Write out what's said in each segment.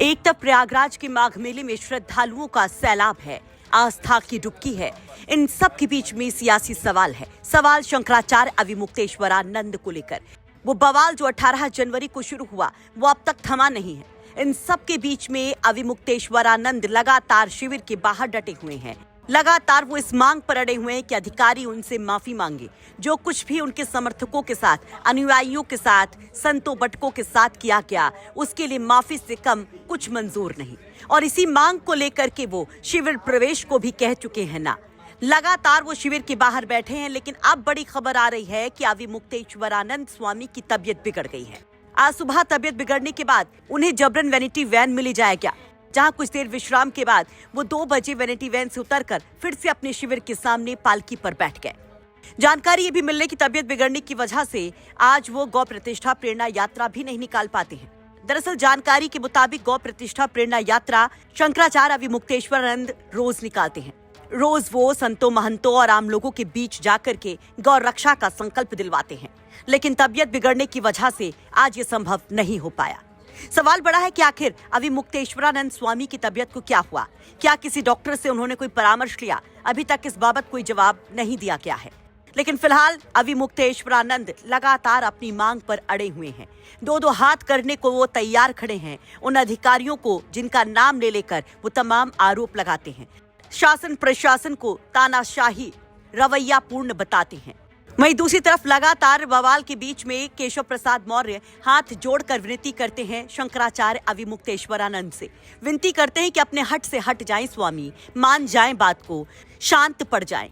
एक तरफ प्रयागराज के माघ मेले में श्रद्धालुओं का सैलाब है, आस्था की डुबकी है। इन सब के बीच में सियासी सवाल है। सवाल शंकराचार्य अविमुक्तेश्वरानंद को लेकर। वो बवाल जो 18 जनवरी को शुरू हुआ वो अब तक थमा नहीं है। इन सब के बीच में अविमुक्तेश्वरानंद लगातार शिविर के बाहर डटे हुए हैं। लगातार वो इस मांग पर अड़े हुए हैं कि अधिकारी उनसे माफी मांगे। जो कुछ भी उनके समर्थकों के साथ, अनुयायियों के साथ, संतों बटकों के साथ किया गया, उसके लिए माफी से कम कुछ मंजूर नहीं। और इसी मांग को लेकर के वो शिविर प्रवेश को भी कह चुके हैं ना। लगातार वो शिविर के बाहर बैठे हैं, लेकिन अब बड़ी खबर आ रही है कि अविमुक्तेश्वरानंद स्वामी की तबीयत बिगड़ गई है। आज सुबह तबीयत बिगड़ने के बाद उन्हें जबरन वैनिटी वैन में ले जाया गया, जहां कुछ देर विश्राम के बाद वो 2 बजे वैनिटी वैन से उतरकर फिर से अपने शिविर के सामने पालकी पर बैठ गए। जानकारी ये भी मिलने की तबीयत बिगड़ने की वजह से आज वो गौ प्रतिष्ठा प्रेरणा यात्रा भी नहीं निकाल पाते हैं। दरअसल जानकारी के मुताबिक गौ प्रतिष्ठा प्रेरणा यात्रा शंकराचार्य अविमुक्तेश्वरानंद रोज निकालते हैं। रोज वो संतों, महंतों और आम लोगों के बीच जाकर के गौ रक्षा का संकल्प दिलवाते हैं, लेकिन तबीयत बिगड़ने की वजह से आज ये संभव नहीं हो पाया। सवाल बड़ा है कि आखिर अविमुक्तेश्वरानंद स्वामी की तबीयत को क्या हुआ? क्या किसी डॉक्टर से उन्होंने कोई परामर्श लिया? अभी तक इस बाबत कोई जवाब नहीं दिया गया है। लेकिन फिलहाल अविमुक्तेश्वरानंद लगातार अपनी मांग पर अड़े हुए हैं। 2-2 हाथ करने को वो तैयार खड़े हैं उन अधिकारियों को जिनका नाम ले लेकर वो तमाम आरोप लगाते हैं। शासन प्रशासन को तानाशाही रवैया पूर्ण बताते हैं। वहीं दूसरी तरफ लगातार बवाल के बीच में केशव प्रसाद मौर्य हाथ जोड़कर विनती करते हैं शंकराचार्य अविमुक्तेश्वरानंद से। विनती करते हैं कि अपने हट से हट जाएं स्वामी, मान जाएं बात को, शांत पड़ जाएं।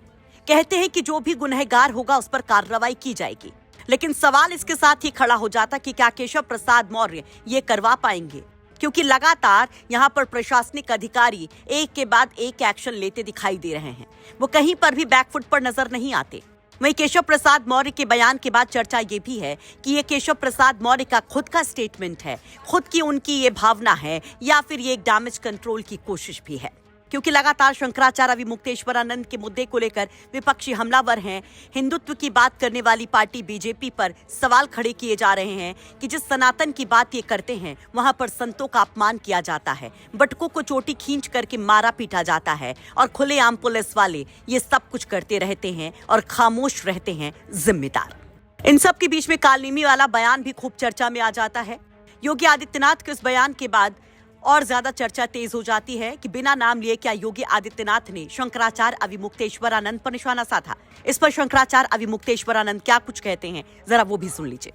कहते हैं कि जो भी गुनहगार होगा उस पर कार्रवाई की जाएगी। लेकिन सवाल इसके साथ ही खड़ा हो जाता कि क्या केशव प्रसाद मौर्य ये करवा पाएंगे, क्योंकि लगातार यहाँ पर प्रशासनिक अधिकारी एक के बाद एक एक्शन लेते दिखाई दे रहे हैं। वो कहीं पर भी बैकफुट पर नजर नहीं आते। वहीं केशव प्रसाद मौर्य के बयान के बाद चर्चा ये भी है कि ये केशव प्रसाद मौर्य का खुद का स्टेटमेंट है, खुद की उनकी ये भावना है, या फिर ये एक डैमेज कंट्रोल की कोशिश भी है। क्योंकि लगातार शंकराचार्य अविमुक्तेश्वरानंद के मुद्दे को लेकर विपक्षी हमलावर हैं। हिंदुत्व की बात करने वाली पार्टी बीजेपी पर सवाल खड़े किए जा रहे हैं कि जिस सनातन की बात ये करते हैं वहां पर संतों का अपमान किया जाता है, बटकों को चोटी खींच करके मारा पीटा जाता है, और खुलेआम पुलिस वाले ये सब कुछ करते रहते हैं और खामोश रहते हैं जिम्मेदार। इन सब के बीच में कालनेमी वाला बयान भी खूब चर्चा में आ जाता है। योगी आदित्यनाथ के उस बयान के बाद और ज्यादा चर्चा तेज हो जाती है कि बिना नाम लिए क्या योगी आदित्यनाथ ने शंकराचार्य अविमुक्तेश्वरानंद पर निशाना साधा। इस पर शंकराचार्य अविमुक्तेश्वरानंद क्या कुछ कहते हैं, जरा वो भी सुन लीजिए।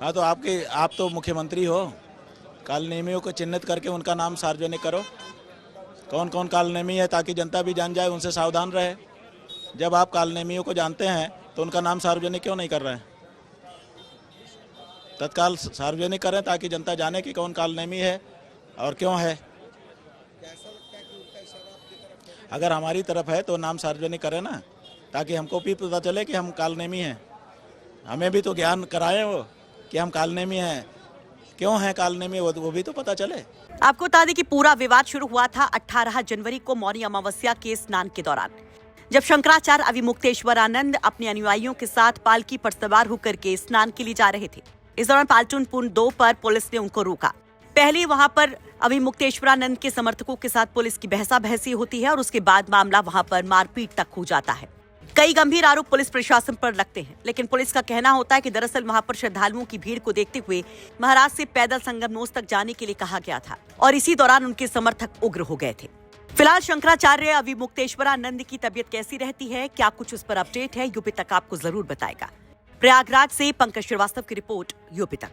हाँ, तो आप तो मुख्यमंत्री हो, कालनेमियों को चिन्हित करके उनका नाम सार्वजनिक करो। कौन कौन कालनेमी है, ताकि जनता भी जान जाए, उनसे सावधान रहे। जब आप कालनेमियों को जानते हैं तो उनका नाम सार्वजनिक क्यों नहीं कर रहे हैं? तत्काल सार्वजनिक करें ताकि जनता जाने कि कौन कालनेमी है और क्यों है। अगर हमारी तरफ है तो नाम सार्वजनिक करें ना, ताकि हमको भी पता चले कि हम कालनेमी हैं। हमें भी तो ज्ञान कराएं वो कि हम कालनेमी हैं, क्यों हैं कालनेमी, वो भी तो पता चले। आपको बता दें कि पूरा विवाद शुरू हुआ था 18 जनवरी को मौनी अमावस्या के स्नान के दौरान, जब शंकराचार्य अविमुक्तेश्वरानंद अपने अनुयायियों के साथ पालकी पर सवार होकर के स्नान के लिए जा रहे थे। इस दौरान पालटून पुल 2 पर पुलिस ने उनको रोका। पहले वहां पर अविमुक्तेश्वरानंद के समर्थकों के साथ पुलिस की बहसाबहसी होती है और उसके बाद मामला वहां पर मारपीट तक हो जाता है। कई गंभीर आरोप पुलिस प्रशासन पर लगते हैं, लेकिन पुलिस का कहना होता है कि दरअसल वहां पर श्रद्धालुओं की भीड़ को देखते हुए महाराज से पैदल संगमनोस तक जाने के लिए कहा गया था, और इसी दौरान उनके समर्थक उग्र हो गए थे। फिलहाल शंकराचार्य अविमुक्तेश्वरानंद की तबीयत कैसी रहती है, क्या कुछ उस पर अपडेट है, यूपी तक आपको जरूर बताएगा। प्रयागराज से पंकज श्रीवास्तव की रिपोर्ट, यूपी तक।